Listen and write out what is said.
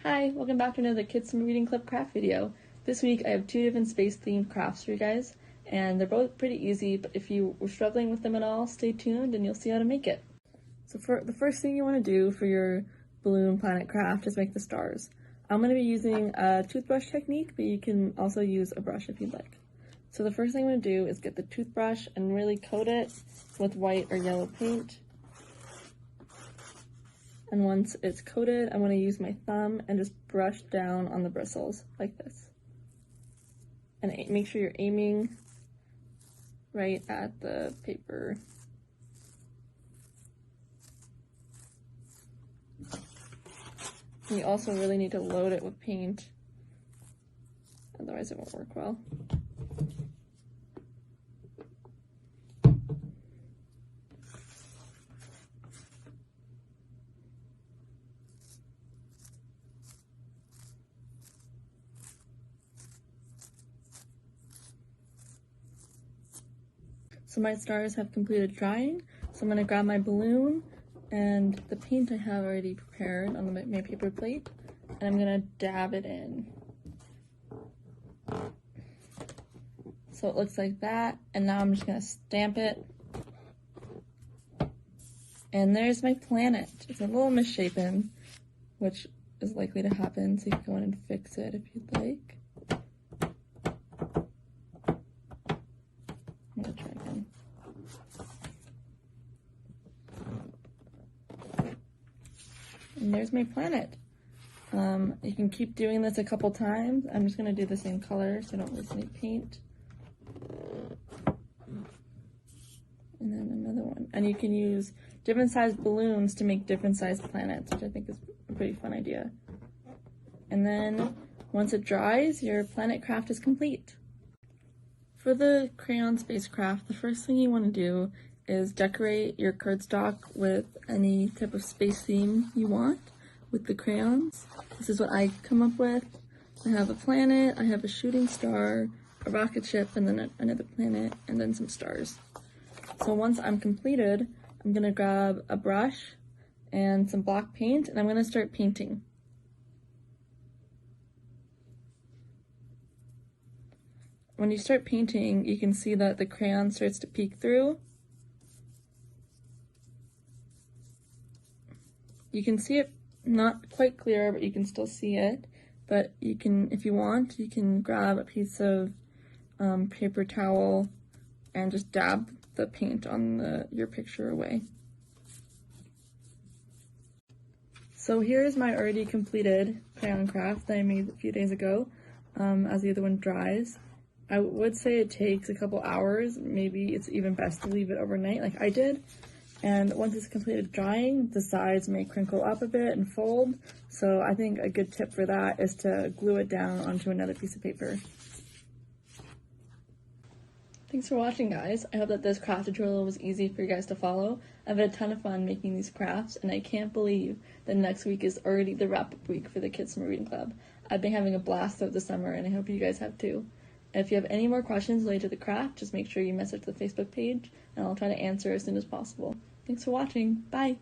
Hi, welcome back to another Kids Summer Reading Club craft video. This week I have two different space-themed crafts for you guys, and they're both pretty easy, but if you were struggling with them at all, stay tuned and you'll see how to make it. So for the first thing you want to do for your balloon planet craft is make the stars. I'm going to be using a toothbrush technique, but you can also use a brush if you'd like. So the first thing I'm going to do is get the toothbrush and really coat it with white or yellow paint. And once it's coated, I'm going to use my thumb and just brush down on the bristles like this. And make sure you're aiming right at the paper. You also really need to load it with paint, otherwise it won't work well. So my stars have completed drying, so I'm going to grab my balloon and the paint I have already prepared on my paper plate, and I'm going to dab it in. So it looks like that, and now I'm just going to stamp it. And there's my planet. It's a little misshapen, which is likely to happen, so you can go in and fix it if you'd like. I'm going to try again. And there's my planet. You can keep doing this a couple times. I'm just going to do the same color so I don't lose any paint. And then another one. And you can use different sized balloons to make different sized planets, which I think is a pretty fun idea. And then once it dries, your planet craft is complete. For the crayon spacecraft, the first thing you want to do is decorate your cardstock with any type of space theme you want with the crayons. This is what I come up with. I have a planet, I have a shooting star, a rocket ship, and then another planet, and then some stars. So once I'm completed, I'm going to grab a brush and some black paint, and I'm going to start painting. When you start painting, you can see that the crayon starts to peek through. You can see it not quite clear, but you can still see it. But you can, if you want, you can grab a piece of paper towel and just dab the paint on your picture away. So here's my already completed crayon craft that I made a few days ago as the other one dries. I would say it takes a couple hours. Maybe it's even best to leave it overnight like I did. And once it's completed drying, the sides may crinkle up a bit and fold. So I think a good tip for that is to glue it down onto another piece of paper. Thanks for watching, guys. I hope that this craft tutorial was easy for you guys to follow. I've had a ton of fun making these crafts, and I can't believe that next week is already the wrap-up week for the Kids Summer Reading Club. I've been having a blast throughout the summer, and I hope you guys have too. And if you have any more questions related to the craft, just make sure you message the Facebook page, and I'll try to answer as soon as possible. Thanks for watching. Bye!